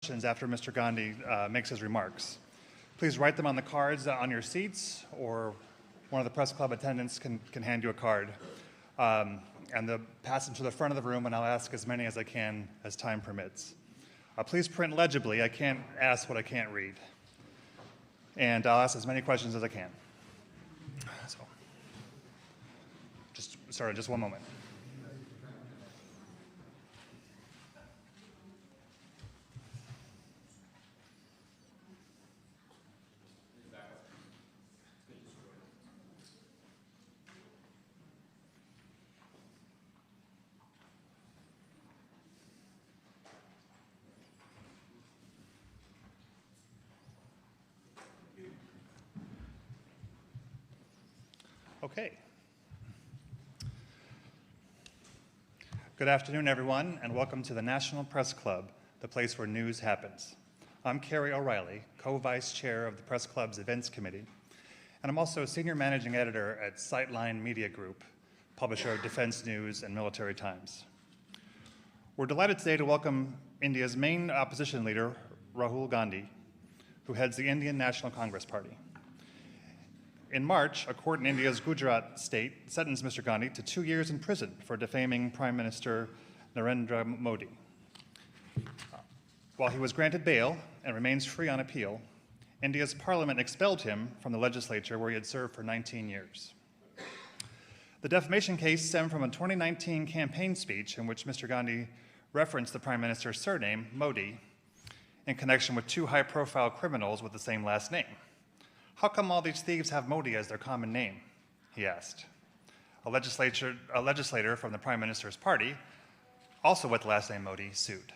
After Mr. Gandhi makes his remarks. Please write them on the cards on your seats, or one of the press club attendants can hand you a card. And they'll pass them to the front of the room, and I'll ask as many as I can as time permits. Please print legibly. I can't ask what I can't read. And I'll ask as many questions as I can. So, just one moment. Okay. Good afternoon, everyone, and welcome to the National Press Club, the place where news happens. I'm Kerry O'Reilly, co-vice chair of the Press Club's Events Committee, and I'm also senior managing editor at Sightline Media Group, publisher of Defense News and Military Times. We're delighted today to welcome India's main opposition leader, Rahul Gandhi, who heads the Indian National Congress Party. In March, a court in India's Gujarat state sentenced Mr. Gandhi to 2 years in prison for defaming Prime Minister Narendra Modi. While he was granted bail and remains free on appeal, India's parliament expelled him from the legislature where he had served for 19 years. The defamation case stemmed from a 2019 campaign speech in which Mr. Gandhi referenced the Prime Minister's surname, Modi, in connection with two high-profile criminals with the same last name. How come all these thieves have Modi as their common name? He asked. A legislator from the Prime Minister's party, also with the last name Modi, sued.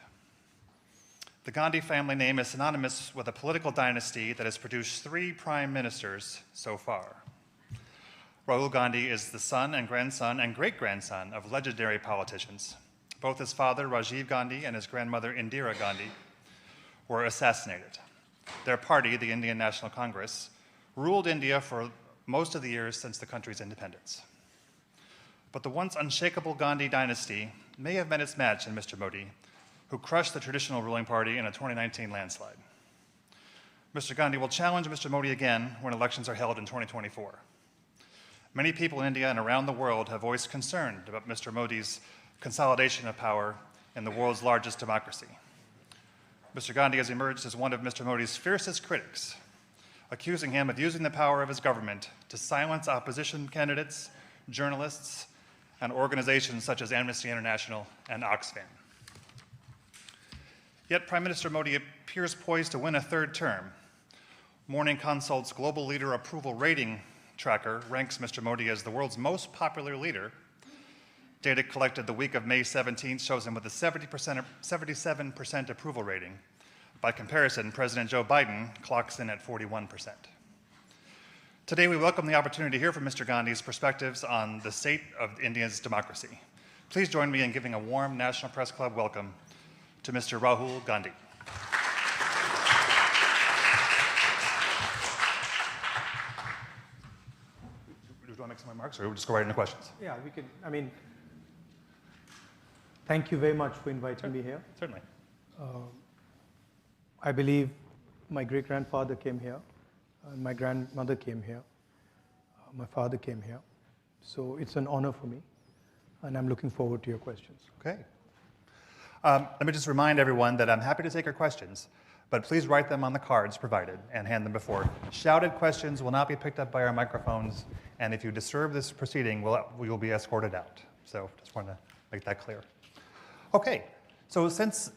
The Gandhi family name is synonymous with a political dynasty that has produced 3 prime ministers so far. Rahul Gandhi is the son and grandson and great-grandson of legendary politicians. Both his father, Rajiv Gandhi, and his grandmother, Indira Gandhi, were assassinated. Their party, the Indian National Congress, ruled India for most of the years since the country's independence. But the once unshakable Gandhi dynasty may have met its match in Mr. Modi, who crushed the traditional ruling party in a 2019 landslide. Mr. Gandhi will challenge Mr. Modi again when elections are held in 2024. Many people in India and around the world have voiced concern about Mr. Modi's consolidation of power in the world's largest democracy. Mr. Gandhi has emerged as one of Mr. Modi's fiercest critics, accusing him of using the power of his government to silence opposition candidates, journalists, and organizations such as Amnesty International and Oxfam. Yet Prime Minister Modi appears poised to win a 3rd term. Morning Consult's Global Leader Approval Rating Tracker ranks Mr. Modi as the world's most popular leader. Data collected the week of May 17th shows him with a 77% approval rating. By comparison, President Joe Biden clocks in at 41%. Today, we welcome the opportunity to hear from Mr. Gandhi's perspectives on the state of India's democracy. Please join me in giving a warm National Press Club welcome to Mr. Rahul Gandhi. Do you want to make some remarks, or we'll just go right into questions? Yeah, we can. I mean, thank you very much for inviting me here. Certainly. I believe my great-grandfather came here, and my grandmother came here, my father came here. So it's an honor for me, and I'm looking forward to your questions. Okay. Let me just remind everyone that I'm happy to take your questions, but please write them on the cards provided and hand them before. Shouted questions will not be picked up by our microphones, and if you disturb this proceeding, we will be escorted out. So just want to make that clear. Okay, so since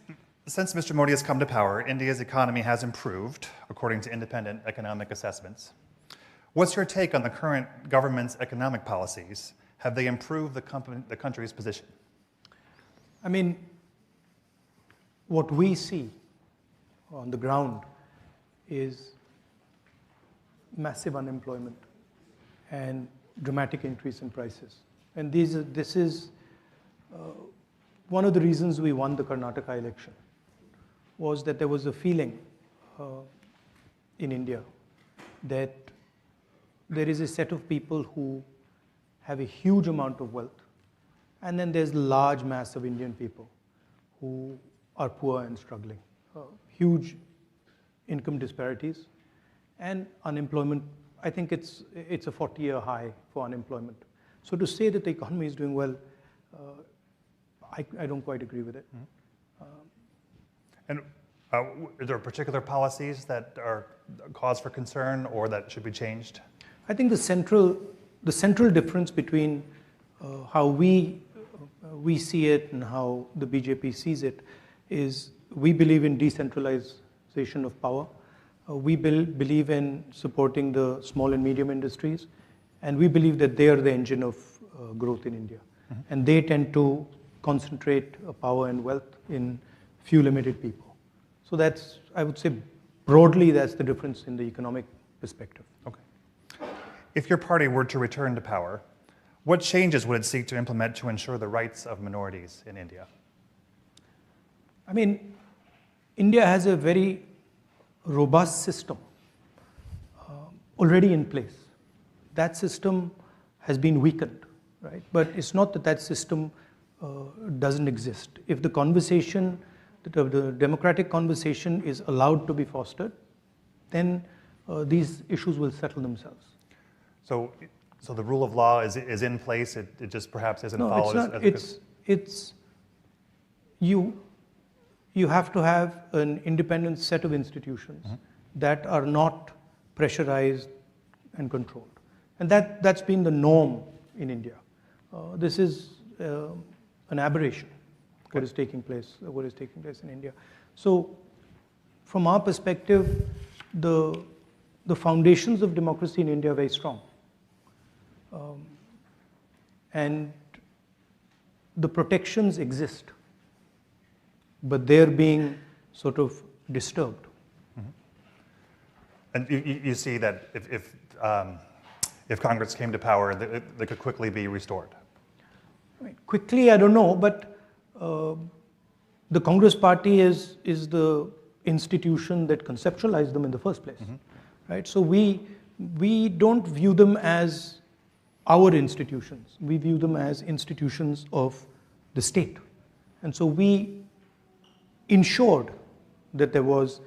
Mr. Modi has come to power, India's economy has improved, according to independent economic assessments. What's your take on the current government's economic policies? Have they improved the country's position? I mean, what we see on the ground is massive unemployment and dramatic increase in prices. And this is one of the reasons we won the Karnataka election, was that there was a feeling in India that there is a set of people who have a huge amount of wealth, and then there's a large mass of Indian people who are poor and struggling. huge income disparities, and unemployment. I think it's a 40-year high for unemployment. So to say that the economy is doing well, I don't quite agree with it. And are there particular policies that are cause for concern or that should be changed? I think the central difference between how we see it and how the BJP sees it is we believe in decentralization of power. We believe in supporting the small and medium industries, and we believe that they are the engine of growth in India. And they tend to concentrate power and wealth in few limited people. So that's, I would say, broadly, that's the difference in the economic perspective. Okay. If your party were to return to power, what changes would it seek to implement to ensure the rights of minorities in India? I mean, India has a very robust system already in place. That system has been weakened, right? But it's not that that system doesn't exist. If the conversation, the democratic conversation is allowed to be fostered, then these issues will settle themselves. So the rule of law is in place, it just perhaps isn't followed? No, it's not. You have to have an independent set of institutions that are not pressurized and controlled. And that's been the norm in India. This is an aberration, what is taking place in India. So from our perspective, the foundations of democracy in India are very strong. And the protections exist, but they're being sort of disturbed. And you see that if Congress came to power, they could quickly be restored? I mean, quickly, I don't know, but the Congress party is the institution that conceptualized them in the first place, right? So we don't view them as our institutions. We view them as institutions of the state. And so we ensured that there was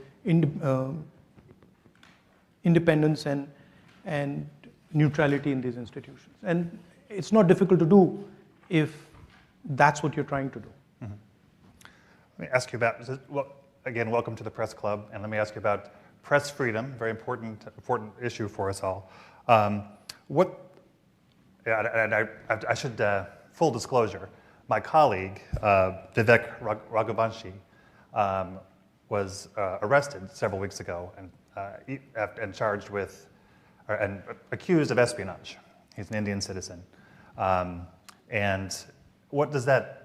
independence and neutrality in these institutions. And it's not difficult to do if that's what you're trying to do. Let me ask you about, well, again, welcome to the Press Club, and let me ask you about press freedom, very important issue for us all. I should, full disclosure, my colleague, Vivek Raghuvanshi, was arrested several weeks ago and charged with, and accused of espionage. He's an Indian citizen. And what does that,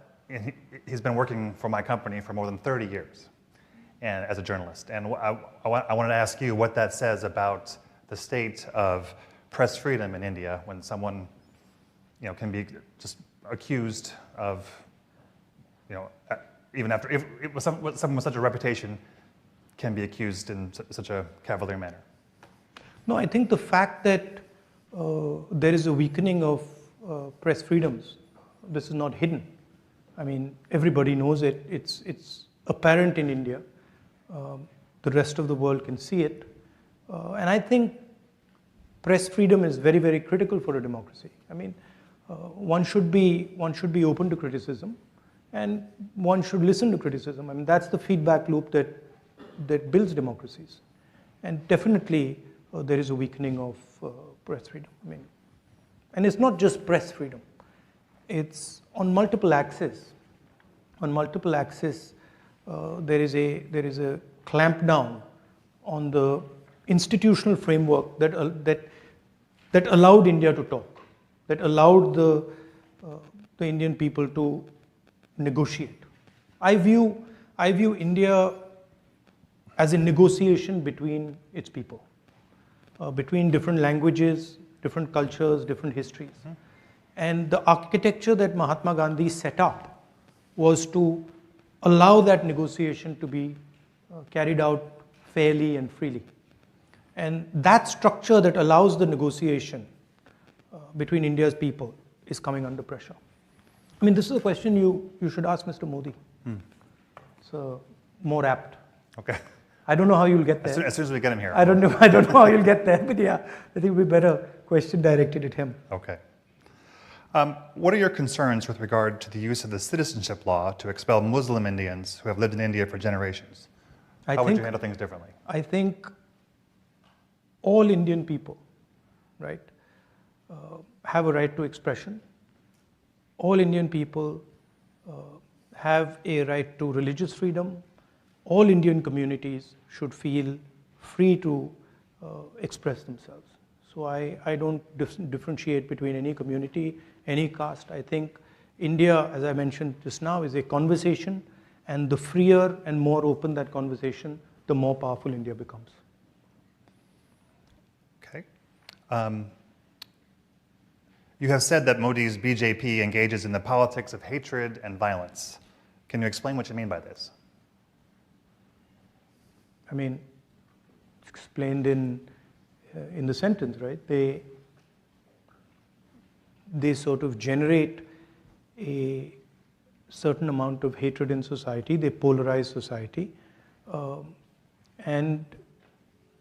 he's been working for my company for more than 30 years and as a journalist. And I wanted to ask you what that says about the state of press freedom in India when someone, can be just accused of, even after, if someone with such a reputation can be accused in such a cavalier manner. No, I think the fact that there is a weakening of press freedoms, this is not hidden. I mean, everybody knows it. It's apparent in India. The rest of the world can see it. And I think press freedom is very, very critical for a democracy. I mean, one should be open to criticism, and one should listen to criticism. I mean, that's the feedback loop that builds democracies. And definitely, there is a weakening of press freedom. I mean, and it's not just press freedom. It's on multiple axes. On multiple axes, there is a clampdown on the institutional framework that allowed India to talk, that allowed the Indian people to negotiate. I view India as a negotiation between its people, between different languages, different cultures, different histories. And the architecture that Mahatma Gandhi set up was to allow that negotiation to be carried out fairly and freely. And that structure that allows the negotiation between India's people is coming under pressure. I mean, this is a question you should ask Mr. Modi. It's more apt. Okay. I don't know how you'll get there. As soon as we get him here. I don't know how you'll get there, but yeah, I think we better question directed at him. Okay. What are your concerns with regard to the use of the citizenship law to expel Muslim Indians who have lived in India for generations? How would you handle things differently? I think all Indian people, right, have a right to expression. All Indian people have a right to religious freedom. All Indian communities should feel free to express themselves. So I don't differentiate between any community, any caste. I think India, as I mentioned just now, is a conversation, and the freer and more open that conversation, the more powerful India becomes. Okay. You have said that Modi's BJP engages in the politics of hatred and violence. Can you explain what you mean by this? I mean, it's explained in the sentence, right? They sort of generate a certain amount of hatred in society. They polarize society, and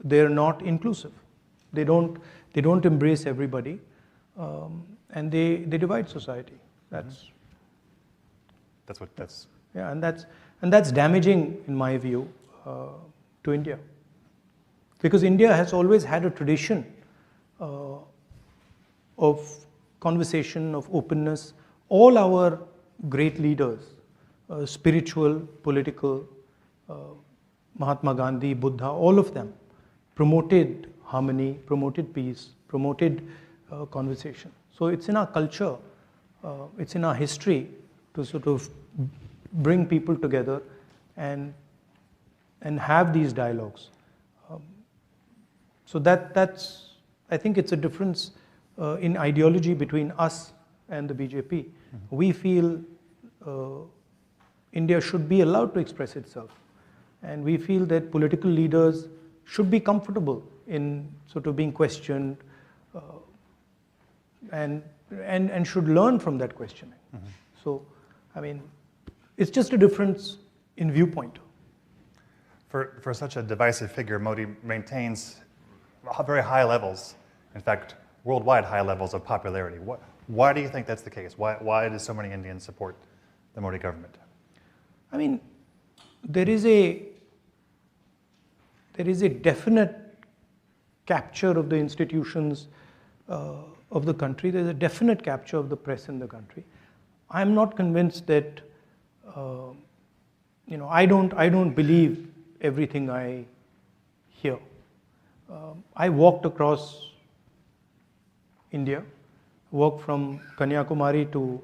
they're not inclusive. They don't embrace everybody, and they divide society. That's yeah, and that's damaging in my view to India, because India has always had a tradition of conversation, of openness. All our great leaders, spiritual, political, Mahatma Gandhi, Buddha, all of them promoted harmony, promoted peace, promoted conversation. So it's in our culture, it's in our history to sort of bring people together and have these dialogues. So that's, I think it's a difference in ideology between us and the BJP. Mm-hmm. We feel India should be allowed to express itself. And we feel that political leaders should be comfortable in sort of being questioned and should learn from that questioning. Mm-hmm. So, I mean, it's just a difference in viewpoint. For such a divisive figure, Modi maintains very high levels, in fact, worldwide high levels of popularity. Why do you think that's the case? Why do so many Indians support the Modi government? I mean, there is a definite capture of the institutions of the country. There's a definite capture of the press in the country. I'm not convinced that I don't believe everything I hear. I walked across India, walked from Kanyakumari to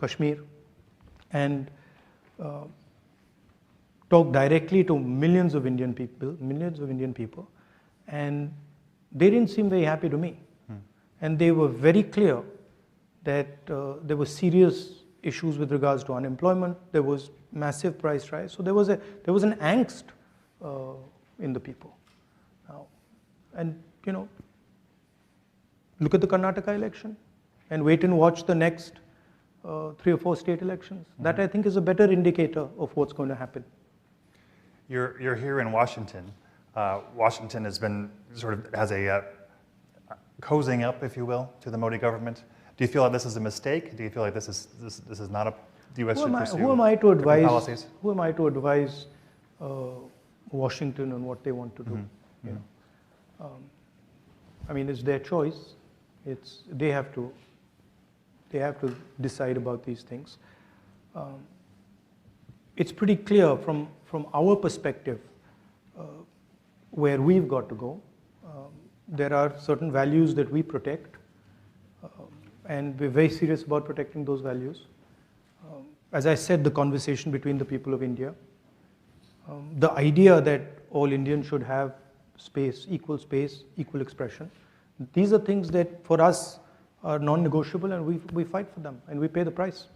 Kashmir, and talked directly to millions of Indian people, and they didn't seem very happy to me. And they were very clear that there were serious issues with regards to unemployment. There was massive price rise. So there was an angst in the people. Now, and look at the Karnataka election, and wait and watch the next 3 or 4 state elections. Mm-hmm. That I think is a better indicator of what's going to happen. You're here in Washington. Washington has a cozying up, if you will, to the Modi government. Do you feel like this is a mistake? Do you feel like this is not the U.S. should pursue? Who am I to advise? Policies? Who am I to advise Washington on what they want to do? Mm-hmm. I mean, it's their choice. They have to decide about these things. It's pretty clear from our perspective where we've got to go. There are certain values that we protect, and we're very serious about protecting those values. As I said, the conversation between the people of India, the idea that all Indians should have space, equal expression. These are things that for us are non-negotiable, and we fight for them, and we pay the price.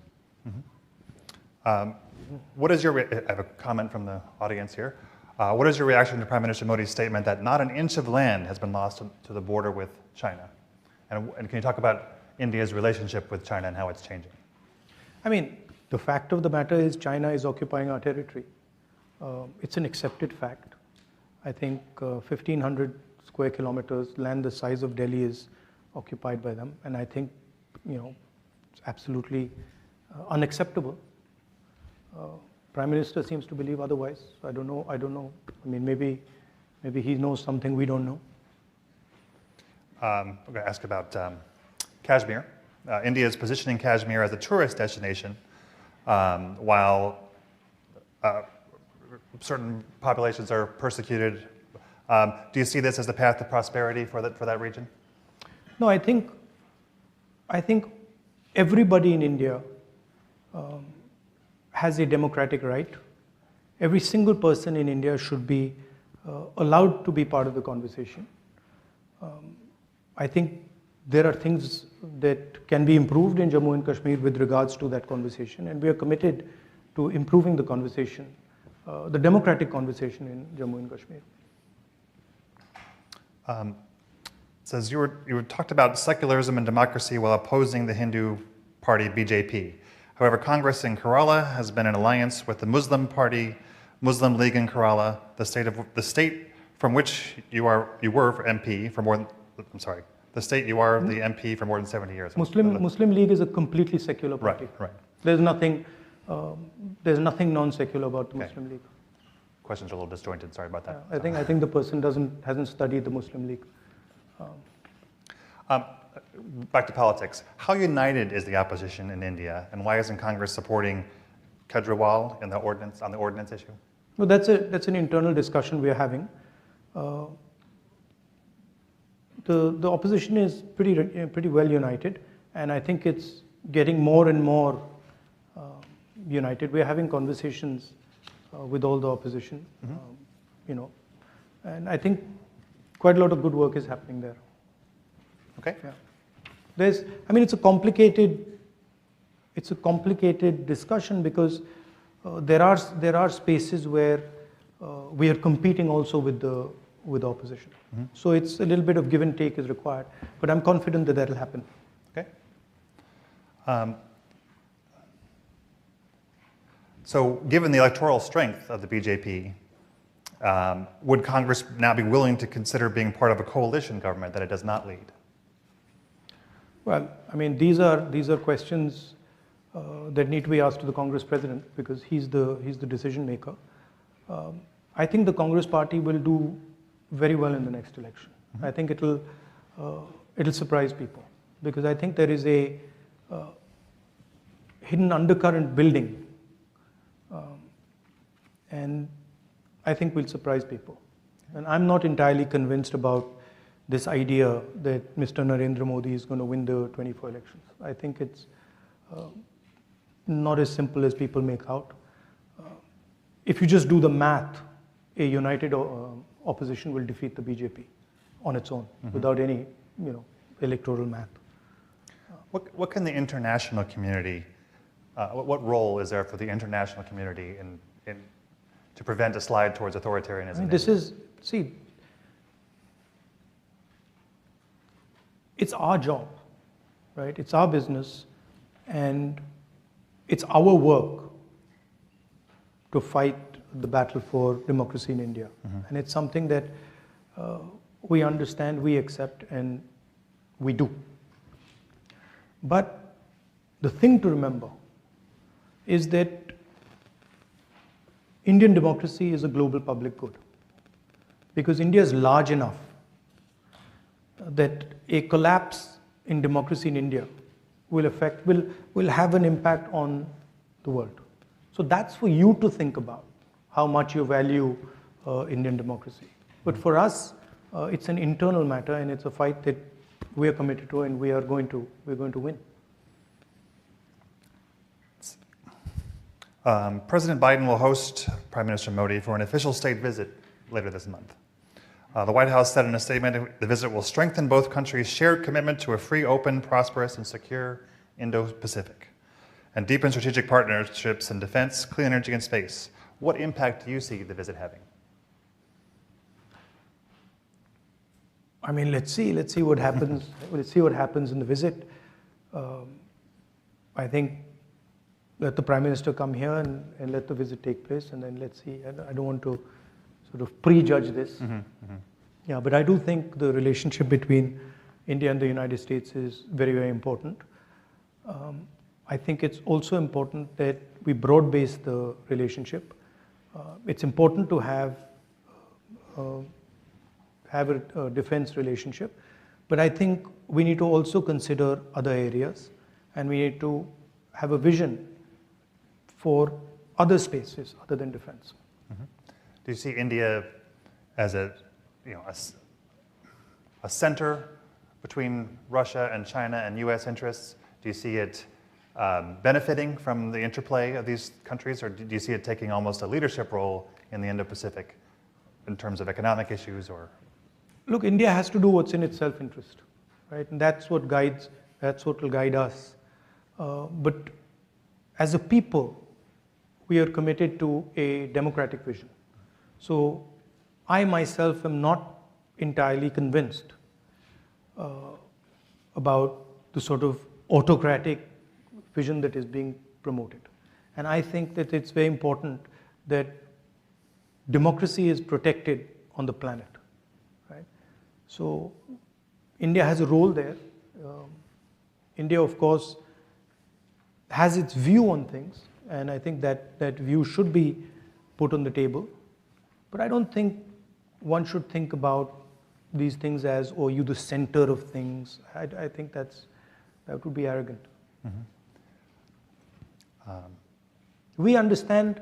Mm-hmm. What is I have a comment from the audience here. What is your reaction to Prime Minister Modi's statement that not an inch of land has been lost to the border with China? And can you talk about India's relationship with China and how it's changing? I mean, the fact of the matter is China is occupying our territory. It's an accepted fact. I think 1,500 square kilometers, land the size of Delhi is occupied by them, and I think, it's absolutely unacceptable. Prime Minister seems to believe otherwise. I don't know. I mean, maybe he knows something we don't know. I'm going to ask about Kashmir. India is positioning Kashmir as a tourist destination, while certain populations are persecuted. Do you see this as the path to prosperity for that region? No, I think everybody in India has a democratic right. Every single person in India should be allowed to be part of the conversation. I think there are things that can be improved in Jammu and Kashmir with regards to that conversation, and we are committed to improving the conversation, the democratic conversation in Jammu and Kashmir. Says you talked about secularism and democracy while opposing the Hindu party BJP. However, Congress in Kerala has been in alliance with the Muslim party, Muslim League in Kerala, the state from which you were MP for more than, the state you are the MP for more than 70 years. Muslim League is a completely secular party. Right. There's nothing non-secular about the Muslim League. Questions are a little disjointed. Sorry about that. I think the person hasn't studied the Muslim League. Back to politics. How united is the opposition in India, and why isn't Congress supporting Kejriwal on the ordinance issue? Well, that's an internal discussion we are having. The opposition is pretty well united, and I think it's getting more and more united. We are having conversations with all the opposition, and I think quite a lot of good work is happening there. Okay. Yeah. It's a complicated discussion because there are spaces where we are competing also with the opposition. Mm-hmm. So it's a little bit of give and take is required, but I'm confident that will happen. Okay. So given the electoral strength of the BJP, would Congress now be willing to consider being part of a coalition government that it does not lead? Well, these are questions that need to be asked to the Congress president because he's the decision maker. I think the Congress party will do very well in the next election. Mm-hmm. I think it'll surprise people because I think there is a hidden undercurrent building, and I think we'll surprise people. And I'm not entirely convinced about this idea that Mr. Narendra Modi is going to win the 24 elections. I think it's not as simple as people make out. If you just do the math, a united opposition will defeat the BJP on its own, mm-hmm. without any, electoral math. What can the international community, what role is there for the international community in to prevent a slide towards authoritarianism? It's our job, right? It's our business, and it's our work to fight the battle for democracy in India. Mm-hmm. And it's something that we understand, we accept, and we do. But the thing to remember is that Indian democracy is a global public good, because India is large enough that a collapse in democracy in India will have an impact on the world. So that's for you to think about, how much you value Indian democracy. But for us, it's an internal matter, and it's a fight that we are committed to, and we're going to win. President Biden will host Prime Minister Modi for an official state visit later this month. The White House said in a statement the visit will strengthen both countries' shared commitment to a free, open, prosperous, and secure Indo-Pacific, and deepen strategic partnerships in defense, clean energy, and space. What impact do you see the visit having? Let's see what happens. Let's see what happens in the visit. I think let the Prime Minister come here and let the visit take place, and then let's see. I don't want to sort of prejudge this. Yeah, but I do think the relationship between India and the United States is very, very important. I think it's also important that we broad base the relationship. It's important to have a defense relationship, but I think we need to also consider other areas, and we need to have a vision for other spaces other than defense. Do you see India as a center between Russia and China and U.S. interests? Do you see it benefiting from the interplay of these countries, or do you see it taking almost a leadership role in the Indo-Pacific in terms of economic issues? Or look, India has to do what's in its self-interest, right? And that's what will guide us. But as a people, we are committed to a democratic vision. So I myself am not entirely convinced about the sort of autocratic vision that is being promoted. And I think that it's very important that democracy is protected on the planet, right? So India has a role there. India, of course, has its view on things, and I think that view should be put on the table. But I don't think one should think about these things as, oh, you the center of things. I think that would be arrogant. We understand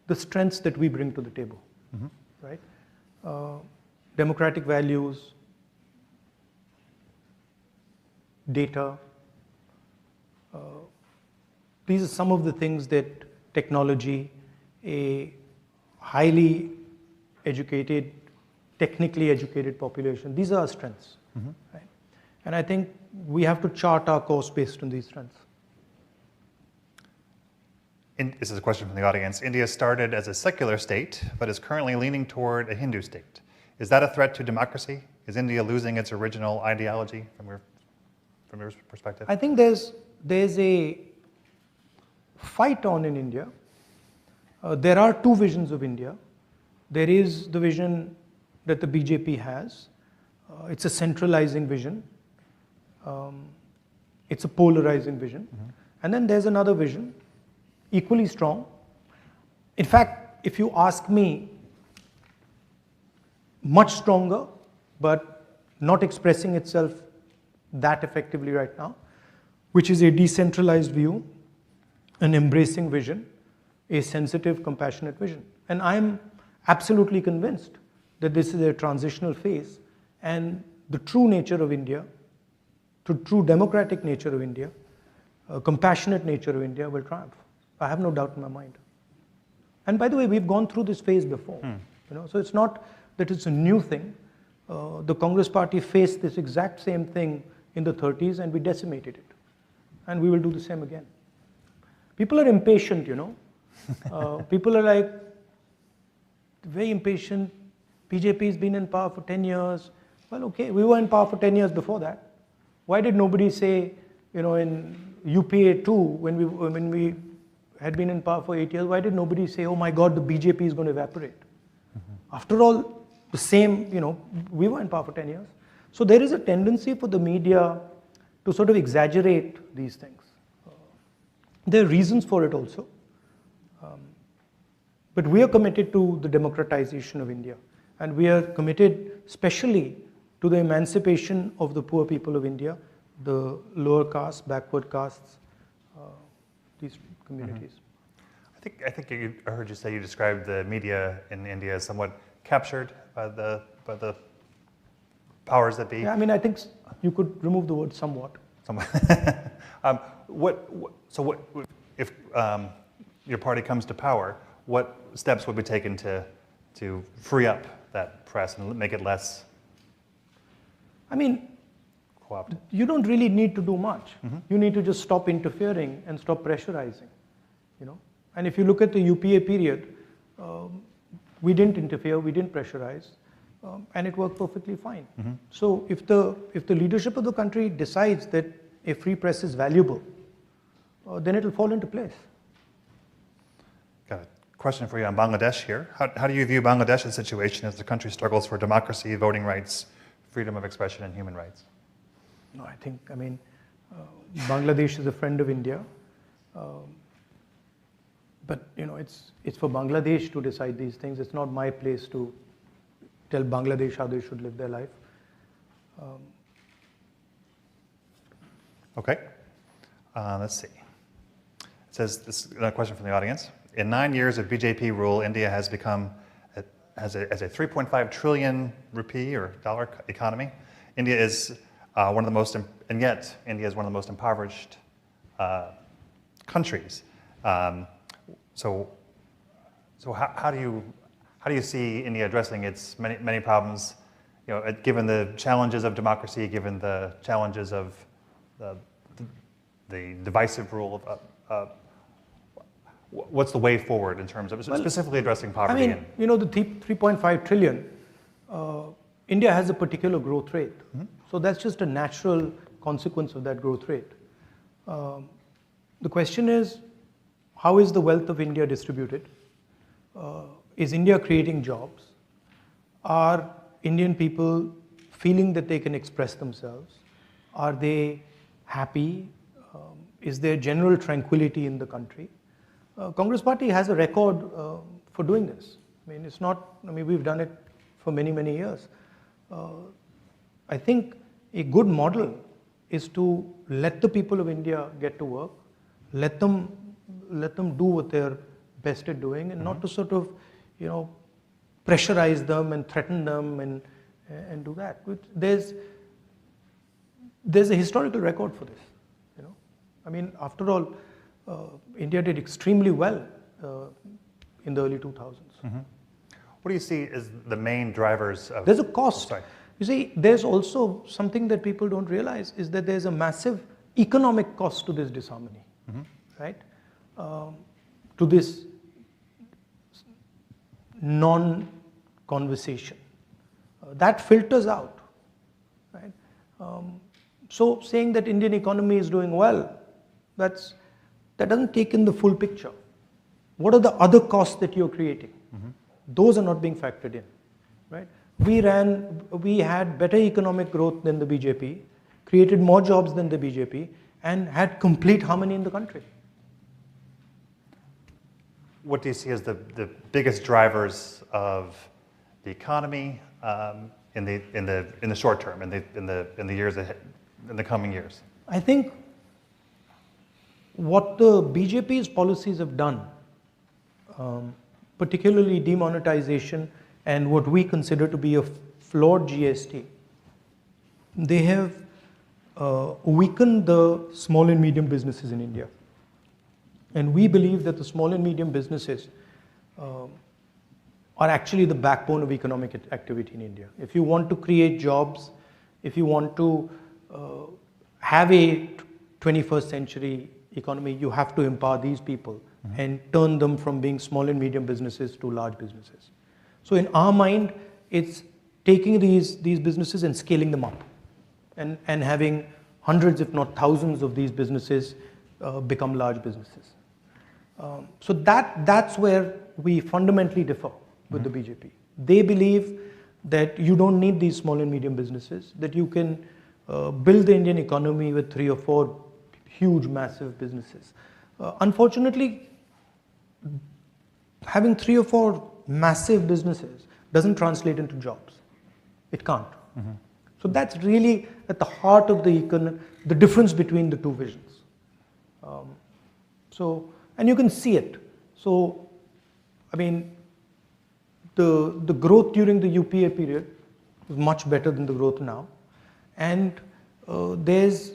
the strengths that we bring to the table, right? Democratic values, data. These are some of the things that technology, a highly educated, technically educated population, these are our strengths, right? And I think we have to chart our course based on these strengths. This is a question from the audience. India started as a secular state, but is currently leaning toward a Hindu state. Is that a threat to democracy? Is India losing its original ideology from your perspective? I think there's a fight on in India. There are two visions of India. There is the vision that the BJP has. It's a centralizing vision. It's a polarizing vision. And then there's another vision, equally strong. In fact, if you ask me, much stronger, but not expressing itself that effectively right now, which is a decentralized view, an embracing vision, a sensitive, compassionate vision. And I'm absolutely convinced that this is a transitional phase, and the true nature of India, the true democratic nature of India, compassionate nature of India will triumph. I have no doubt in my mind. And by the way, we've gone through this phase before. So it's not that it's a new thing. The Congress party faced this exact same thing in the 30s, and we decimated it. And we will do the same again. People are impatient, People are like, very impatient. BJP has been in power for 10 years. Well, okay, we were in power for 10 years before that. Why did nobody say, in UPA 2, when we had been in power for 8 years, why did nobody say, oh my God, the BJP is going to evaporate? After all, the same, we were in power for 10 years. So there is a tendency for the media to sort of exaggerate these things. There are reasons for it also. But we are committed to the democratization of India. And we are committed especially to the emancipation of the poor people of India, the lower castes, backward castes, these communities. I think I heard you say you described the media in India as somewhat captured by the powers that be. Yeah, I think you could remove the word somewhat. Somewhat. If your party comes to power, what steps would be taken to free up that press and make it less co-opted? You don't really need to do much. You need to just stop interfering and stop pressurizing. And if you look at the UPA period, we didn't interfere, we didn't pressurize, and it worked perfectly fine. So if the leadership of the country decides that a free press is valuable, then it'll fall into place. Got a question for you on Bangladesh here. How do you view Bangladesh's situation as the country struggles for democracy, voting rights, freedom of expression, and human rights? No, I mean, Bangladesh is a friend of India. But it's for Bangladesh to decide these things. It's not my place to tell Bangladesh how they should live their life. Okay. Let's see. It says, this is a question from the audience. In 9 years of BJP rule, India has become, as a 3.5 trillion rupee or dollar economy. India is one of the most, and yet India is one of the most impoverished countries. So how do you see India addressing its many problems? Given the challenges of democracy, given the challenges of the divisive rule of what's the way forward in terms of specifically addressing poverty? I mean, the 3.5 trillion, India has a particular growth rate. Mm-hmm. So that's just a natural consequence of that growth rate. The question is, how is the wealth of India distributed? Is India creating jobs? Are Indian people feeling that they can express themselves? Are they happy? Is there general tranquility in the country? Congress Party has a record for doing this. We've done it for many, many years. I think a good model is to let the people of India get to work, let them do what they're best at doing, and not to sort of, pressurize them and threaten them and do that. There's a historical record for this. After all, India did extremely well in the early 2000s. Mm-hmm. What do you see as the main drivers of... There's a cost. You see, there's also something that people don't realize is that there's a massive economic cost to this disharmony, mm-hmm. right? To this non-conversation. That filters out, right? So saying that Indian economy is doing well, that doesn't take in the full picture. What are the other costs that you're creating? Mm-hmm. Those are not being factored in, right? We had better economic growth than the BJP, created more jobs than the BJP, and had complete harmony in the country. What do you see as the biggest drivers of the economy in the short term, in the years ahead, in the coming years? I think what the BJP's policies have done, particularly demonetization and what we consider to be a flawed GST, they have weakened the small and medium businesses in India. And we believe that the small and medium businesses are actually the backbone of economic activity in India. If you want to create jobs, if you want to have a 21st century economy, you have to empower these people, mm-hmm. and turn them from being small and medium businesses to large businesses. So in our mind, it's taking these businesses and scaling them up and having hundreds, if not thousands, of these businesses become large businesses. So that's where we fundamentally differ with mm-hmm. the BJP. They believe that you don't need these small and medium businesses, that you can build the Indian economy with 3 or 4 huge, massive businesses. Unfortunately, having 3 or 4 massive businesses doesn't translate into jobs. It can't. Mm-hmm. So that's really at the heart of the difference between the two visions. And you can see it. So, the growth during the UPA period was much better than the growth now. And there's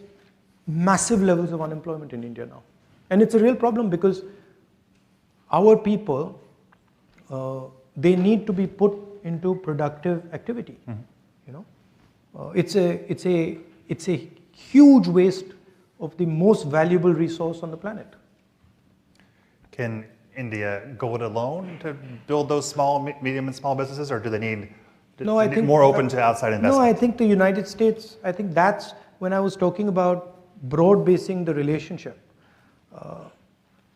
massive levels of unemployment in India now. And it's a real problem because our people, they need to be put into productive activity. Mm-hmm. It's a huge waste of the most valuable resource on the planet. Can India go it alone to build those medium and small businesses, or do they need more open to outside investment? No, I think the United States, I think that's when I was talking about broad basing the relationship.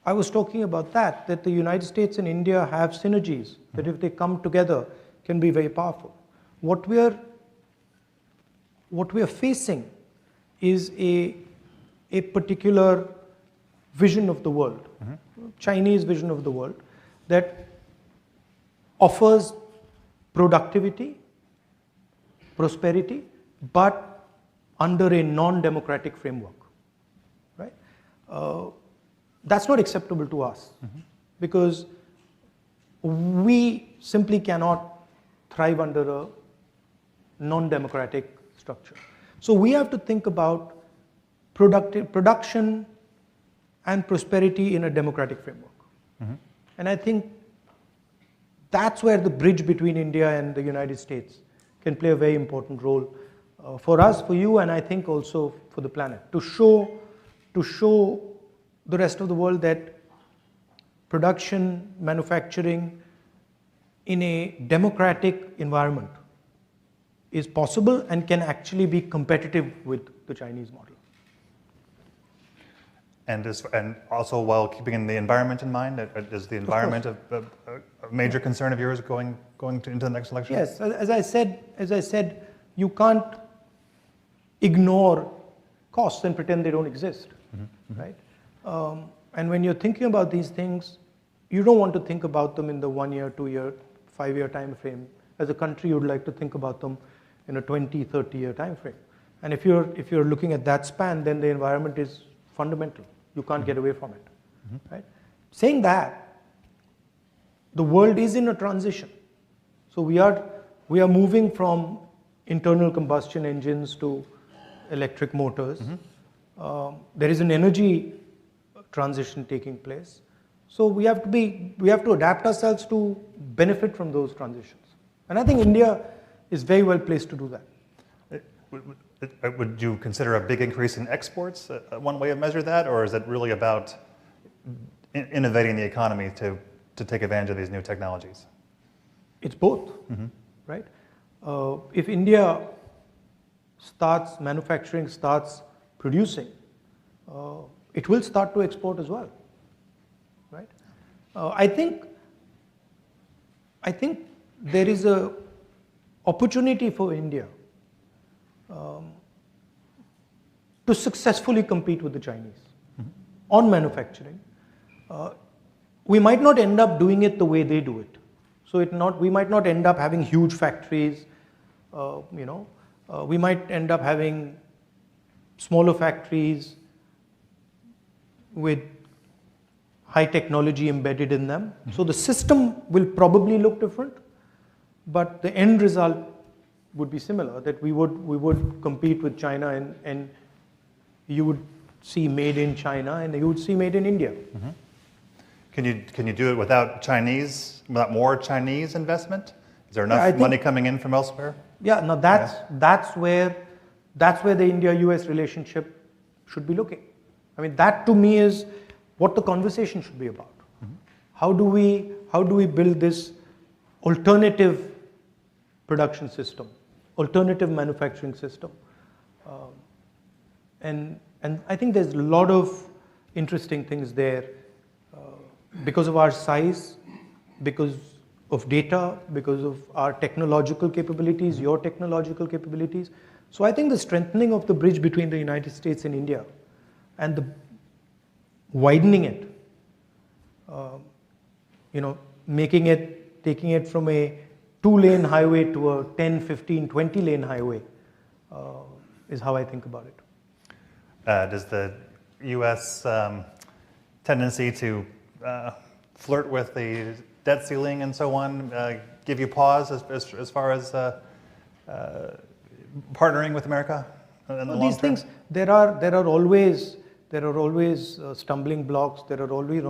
I was talking about that the United States and India have synergies, that if they come together can be very powerful. What we are facing is a particular vision of the world, Chinese vision of the world, that offers productivity, prosperity, but under a non-democratic framework, right? That's not acceptable to us because we simply cannot thrive under a non-democratic structure. So we have to think about production and prosperity in a democratic framework. And I think that's where the bridge between India and the United States can play a very important role for us, for you, and I think also for the planet, to show the rest of the world that production, manufacturing in a democratic environment is possible and can actually be competitive with the Chinese model. And also while keeping the environment in mind, is the environment a major concern of yours going into the next election? Yes, as I said, you can't ignore costs and pretend they don't exist, right? And when you're thinking about these things, you don't want to think about them in the 1 year, 2 year, 5 year time frame. As a country, you'd like to think about them in a 20, 30 year time frame. And if you're looking at that span, then the environment is fundamental. You can't get away from it, right? Saying that, the world is in a transition. So we are moving from internal combustion engines to electric motors. There is an energy transition taking place. So we have to adapt ourselves to benefit from those transitions. And I think India is very well placed to do that. Would you consider a big increase in exports one way of measure that, or is it really about innovating the economy to take advantage of these new technologies? It's both, right? If India starts manufacturing, starts producing, it will start to export as well, right? I think there is a opportunity for India to successfully compete with the Chinese on manufacturing. We might not end up doing it the way they do it. So we might not end up having huge factories. We might end up having smaller factories with high technology embedded in them. So the system will probably look different, but the end result would be similar, that we would compete with China and you would see made in China and you would see made in India. Can you do it without more Chinese investment? Is there enough money coming in from elsewhere? Yeah, no, that's where the India-US relationship should be looking. I mean, that to me is what the conversation should be about. How do we build this alternative production system, alternative manufacturing system? And I think there's a lot of interesting things there because of our size, because of data, because of our technological capabilities, your technological capabilities. So I think the strengthening of the bridge between the United States and India and the widening it, taking it from a 2-lane highway to a 10, 15, 20-lane highway is how I think about it. Does the U.S. Tendency to flirt with the debt ceiling and so on give you pause as far as partnering with America in the long These term? things, there are always stumbling blocks. There are always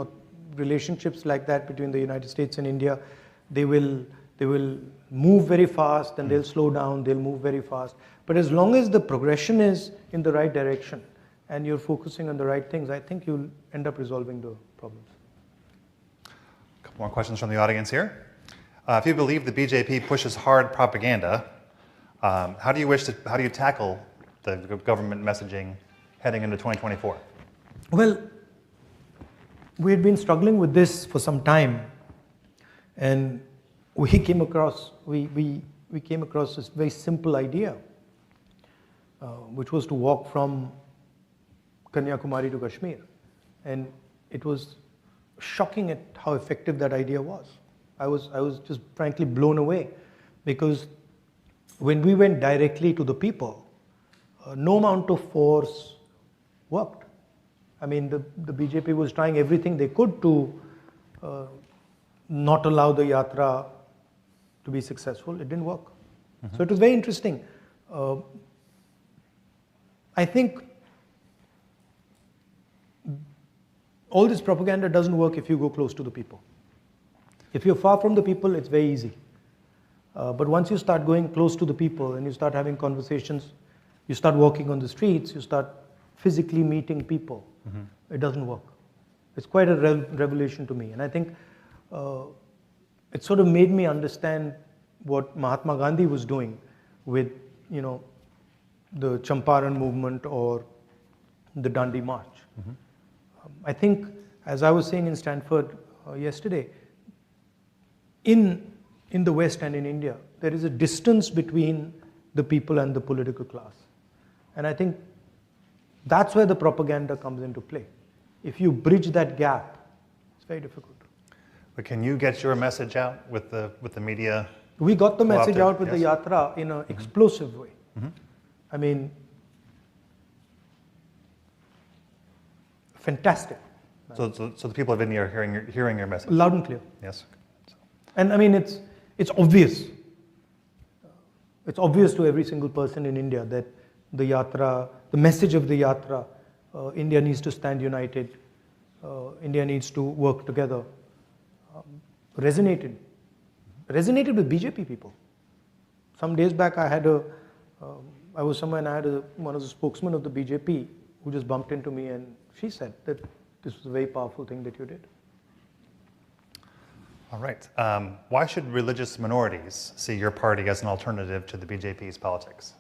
relationships like that between the United States and India. They will move very fast, and they'll slow down. They'll move very fast. But as long as the progression is in the right direction and you're focusing on the right things, I think you'll end up resolving the problems. A couple more questions from the audience here. If you believe the BJP pushes hard propaganda, how do you tackle the government messaging heading into 2024? Well, we had been struggling with this for some time, and we came across this very simple idea, which was to walk from Kanyakumari to Kashmir, and it was shocking at how effective that idea was. I was just frankly blown away, because when we went directly to the people, no amount of force worked. I mean, the BJP was trying everything they could to not allow the yatra to be successful. It didn't work. So it was very interesting. I think all this propaganda doesn't work if you go close to the people. If you're far from the people, it's very easy. But once you start going close to the people and you start having conversations, you start walking on the streets, you start physically meeting people, it doesn't work. It's quite a revelation to me. And I think it sort of made me understand what Mahatma Gandhi was doing with, the Champaran movement or the Dandi March. I think, as I was saying in Stanford yesterday, in the West and in India, there is a distance between the people and the political class. And I think that's where the propaganda comes into play. If you bridge that gap, it's very difficult. But can you get your message out with the media? We got the message out with yes. the yatra in an explosive way. I mean, fantastic. So the people of India are hearing your message? Loud and clear. Yes. And I mean, it's obvious. It's obvious to every single person in India that the yatra, the message of the yatra, India needs to stand united, India needs to work together, resonated with BJP people. Some days back I was somewhere and I had one of the spokesmen of the BJP who just bumped into me, and she said that this was a very powerful thing that you did. All right. Why should religious minorities see your party as an alternative to the BJP's politics?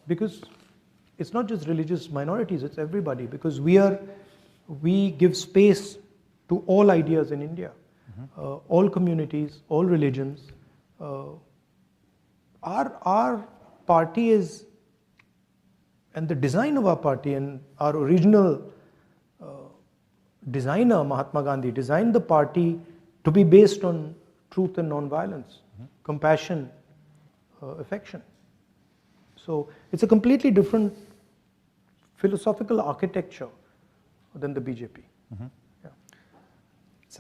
Because it's not just religious minorities, it's everybody. Because we give space to all ideas in India, all communities, all religions. Our party is, and the design of our party and our original designer, Mahatma Gandhi, designed the party to be based on truth and non-violence, compassion, affection. So it's a completely different philosophical architecture than the BJP. Yeah. It's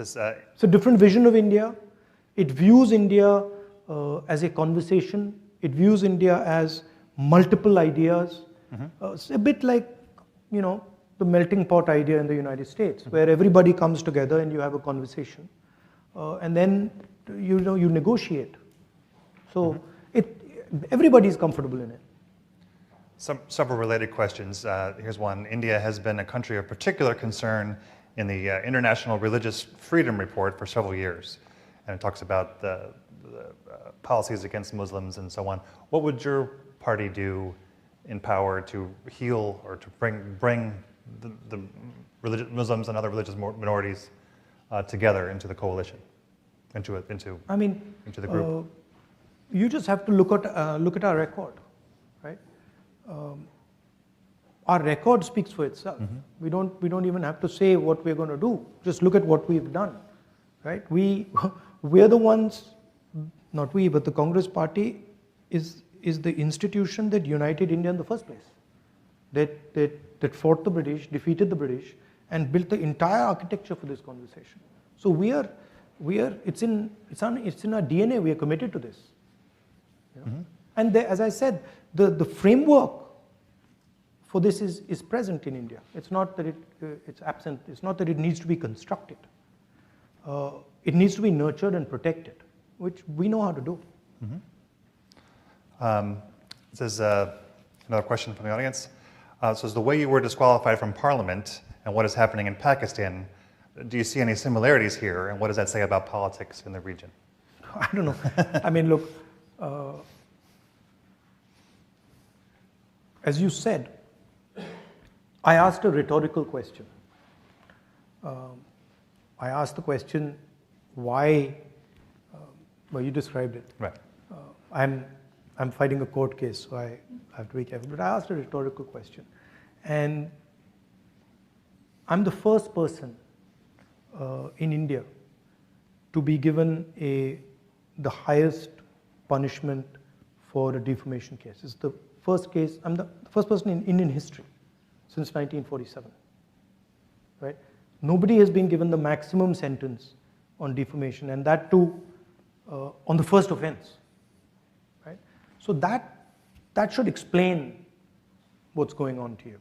Several related questions. Here's one. India has been a country of particular concern in the International Religious Freedom Report for several years, and it talks about the policies against Muslims and so on. What would your party do in power to heal or to bring the Muslims and other religious minorities together into the coalition, into the group? You just have to look at our record, right? Our record speaks for itself. We don't even have to say what we're going to do. Just look at what we've done, right? We're the ones, not we, but the Congress Party is the institution that united India in the first place. That fought the British, defeated the British, and built the entire architecture for this conversation. So it's in our DNA. We are committed to this. And as I said, the framework for this is present in India. It's not that it's absent. It's not that it needs to be constructed. It needs to be nurtured and protected, which we know how to do. This is another question from the audience. So is the way you were disqualified from Parliament and what is happening in Pakistan, do you see any similarities here, and what does that say about politics in the region? I don't know. I mean, look, as you said, I asked a rhetorical question. I asked the question, why, well, you described it. Right. I'm fighting a court case, so I have to be careful. But I asked a rhetorical question. And I'm the first person in India to be given the highest punishment for a defamation case. It's the first case, I'm the first person in Indian history since 1947, right? Nobody has been given the maximum sentence on defamation, and that too on the first offense, right? So that should explain what's going on to you.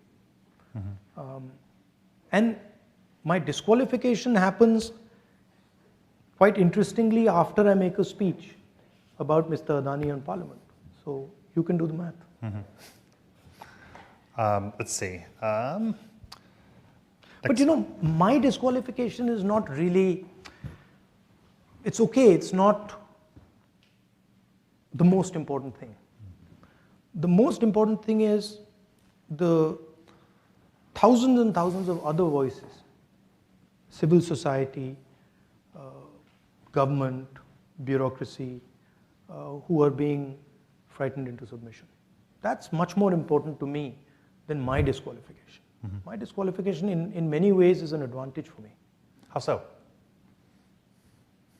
Mm-hmm. And my disqualification happens quite interestingly after I make a speech about Mr. Adani in Parliament. So you can do the math. Mm-hmm. Let's see. But you know, my disqualification is not really, it's okay, it's not the most important thing. The most important thing is the thousands and thousands of other voices, civil society, government, bureaucracy, who are being frightened into submission. That's much more important to me than my disqualification. Mm-hmm. My disqualification in many ways is an advantage for me. How so?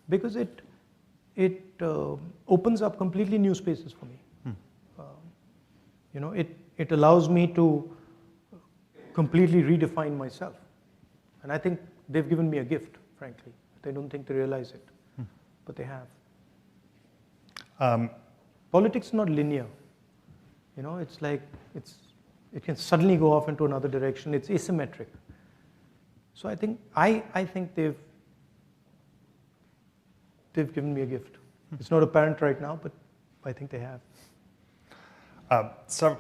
Because it opens up completely new spaces for me. You know, it allows me to completely redefine myself. And I think they've given me a gift, frankly. I don't think they realize it, but they have. Politics is not linear. You know, it's like, it can suddenly go off into another direction. It's asymmetric. So I think they've given me a gift. It's not apparent right now, but I think they have. So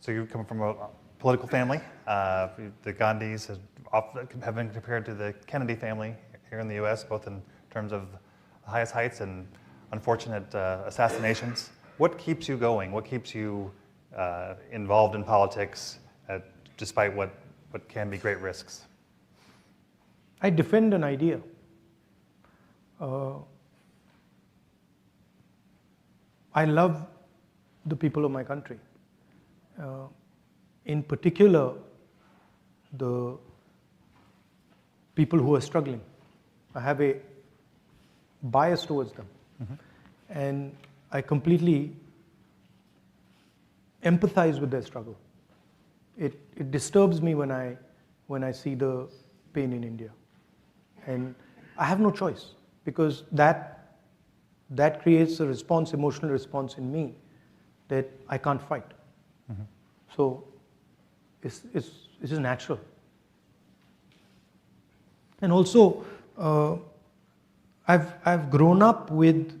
you come from a political family. The Gandhis have been compared to the Kennedy family here in the U.S., both in terms of the highest heights and unfortunate assassinations. What keeps you going? What keeps you involved in politics despite what can be great risks? I defend an idea. I love the people of my country. In particular, the people who are struggling. I have a bias towards them. Mm-hmm. And I completely empathize with their struggle. It disturbs me when I see the pain in India. And I have no choice, because that creates a response, emotional response in me that I can't fight. Mm-hmm. So it's just natural. And also, I've grown up with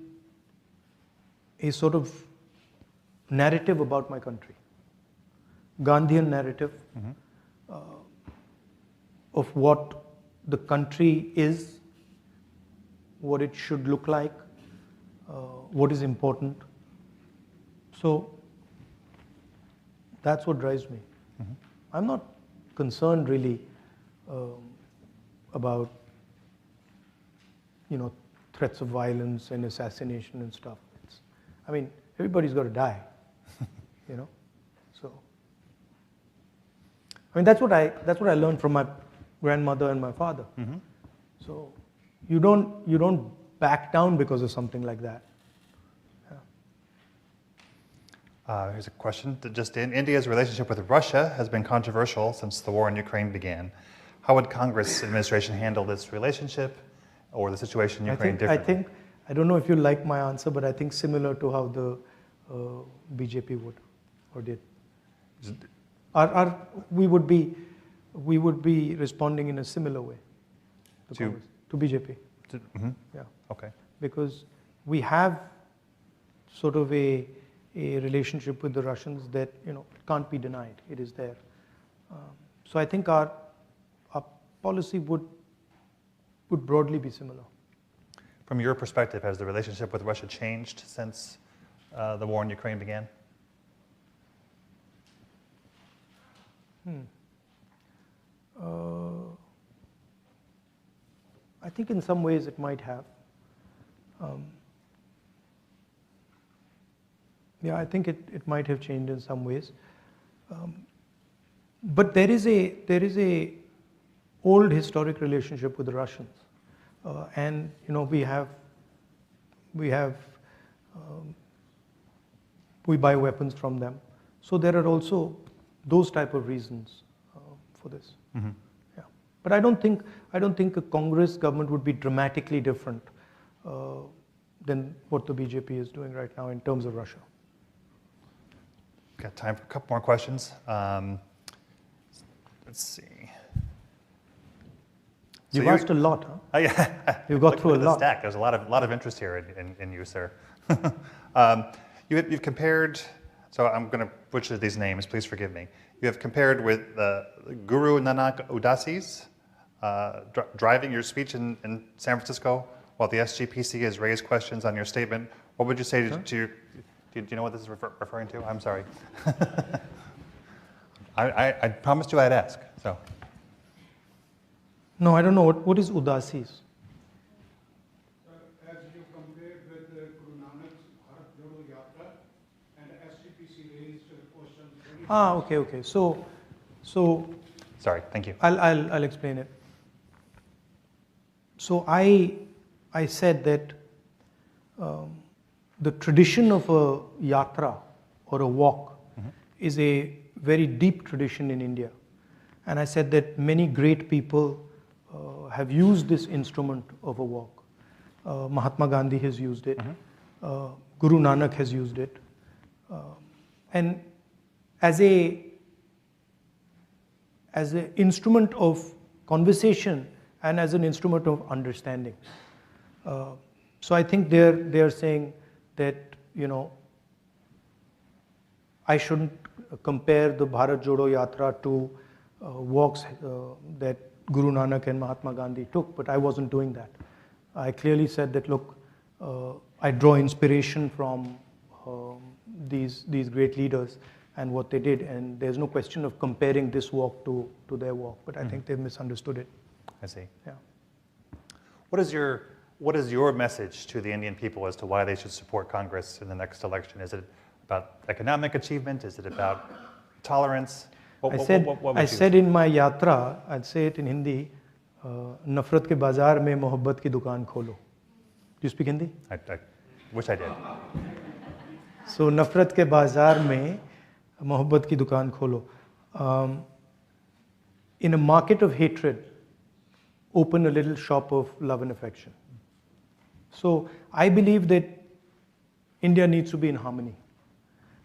a sort of narrative about my country, Gandhian narrative, mm-hmm. Of what the country is, what it should look like, what is important. So that's what drives me. Mm-hmm. I'm not concerned really about, you know, threats of violence and assassination and stuff. I mean, everybody's got to die, you know. So, I mean, that's what I learned from my grandmother and my father. Mm-hmm. So, you don't back down because of something like that. Yeah. Here's a question that just in. India's relationship with Russia has been controversial since the war in Ukraine began. How would Congress administration handle this relationship or the situation in Ukraine differently? I don't know if you like my answer, but I think similar to how the BJP would or did. We would be responding in a similar way to BJP. Mm-hmm. Yeah. Okay. Because we have sort of a relationship with the Russians that, you know, can't be denied. It is there. So I think our policy would broadly be similar. From your perspective, has the relationship with Russia changed since the war in Ukraine began? I think in some ways it might have. Yeah, I think it might have changed in some ways. But there is a old historic relationship with the Russians, and we buy weapons from them. So there are also those type of reasons for this. Mm-hmm. Yeah, but I don't think a Congress government would be dramatically different than what the BJP is doing right now in terms of Russia. Got time for a couple more questions. Let's see. You've asked a lot, huh? Yeah. You've got through a lot. Stack. There's a lot of interest here in you, sir. You've compared. So I'm going to butcher these names. Please forgive me. You have compared with Guru Nanak Udasis driving your speech in San Francisco while the SGPC has raised questions on your statement. What would you say to do you know what this is referring to? I'm sorry. I promised you I'd ask. So. No, I don't know. What is Udasis? As you compared with Guru Nanak's Bharat Jodo Yatra and SGPC raised questions. Okay. So. Sorry. Thank you. I'll explain it. So I said that the tradition of a yatra or a walk is a very deep tradition in India, and I said that many great people have used this instrument of a walk. Mahatma Gandhi has used it. Guru Nanak has used it, and as an instrument of conversation and as an instrument of understanding. So I think they're saying that I shouldn't compare the Bharat Jodo Yatra to walks that Guru Nanak and Mahatma Gandhi took, but I wasn't doing that. I clearly said that, look, I draw inspiration from these great leaders and what they did, and there's no question of comparing this walk to their walk, but I think they've misunderstood it. I see. Yeah. What is your message to the Indian people as to why they should support Congress in the next election? Is it about economic achievement? Is it about tolerance? I said in my yatra, I'd say it in Hindi, nafrat ke bazaar mein mohabbat ki dukaan kholo. Do you speak Hindi? I wish I did. So nafrat ke bazaar mein mohabbat ki dukaan kholo. In a market of hatred, open a little shop of love and affection. So I believe that India needs to be in harmony.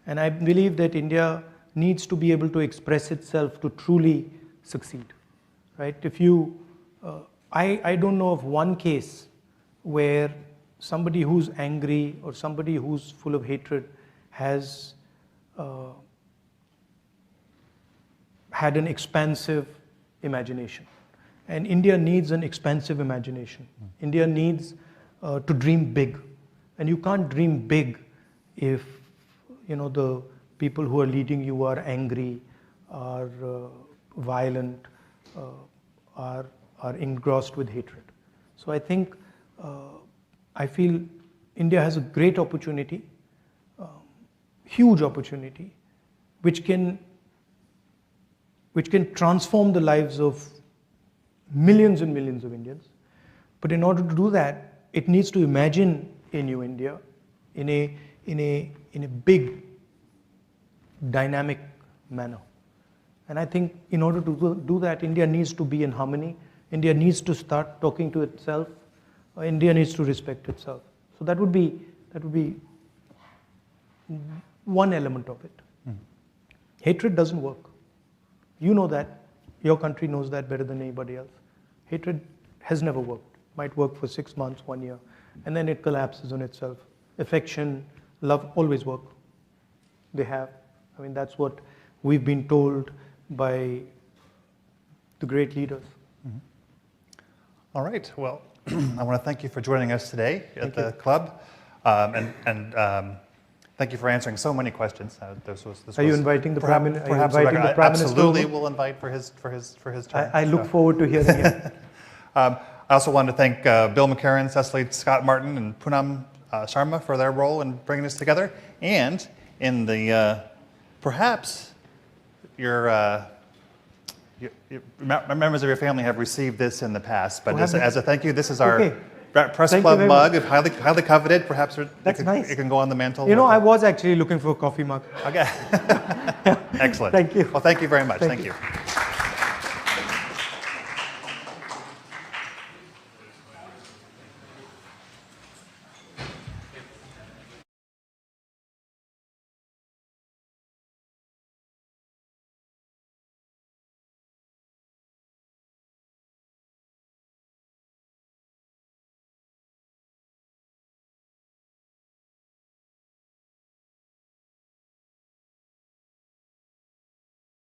And I believe that India needs to be able to express itself to truly succeed. Right? If you, I don't know of one case where somebody who's angry or somebody who's full of hatred has had an expansive imagination. And India needs an expansive imagination. India needs to dream big. And you can't dream big if the people who are leading you are angry, are violent, are engrossed with hatred. So I think, I feel India has a great opportunity, huge opportunity, which can transform the lives of millions and millions of Indians. But in order to do that, it needs to imagine a new India in a big, dynamic manner. And I think in order to do that, India needs to be in harmony. India needs to start talking to itself. India needs to respect itself. So that would be one element of it. Hatred doesn't work. You know that. Your country knows that better than anybody else. Hatred has never worked. Might work for 6 months, 1 year, and then it collapses on itself. Affection, love always work. They have. I mean, that's what we've been told by the great leaders. All right. Well, I want to thank you for joining us today at the club. Thank you for answering so many questions. This Are you was inviting the perhaps- Prime Minister? perhaps a record. Absolutely, we'll invite for his turn. I look forward to hearing it. I also want to thank Bill McCarran, Cecily Scott Martin, and Poonam Sharma for their role in bringing this together. And in the perhaps your members of your family have received this in the past, but as a thank you, this is our press club mug, highly coveted. Perhaps That's nice. It can go on the mantle. You know, I was actually looking for a coffee mug. Okay. Excellent. Thank you. Well, thank you very much. Thank Thank you.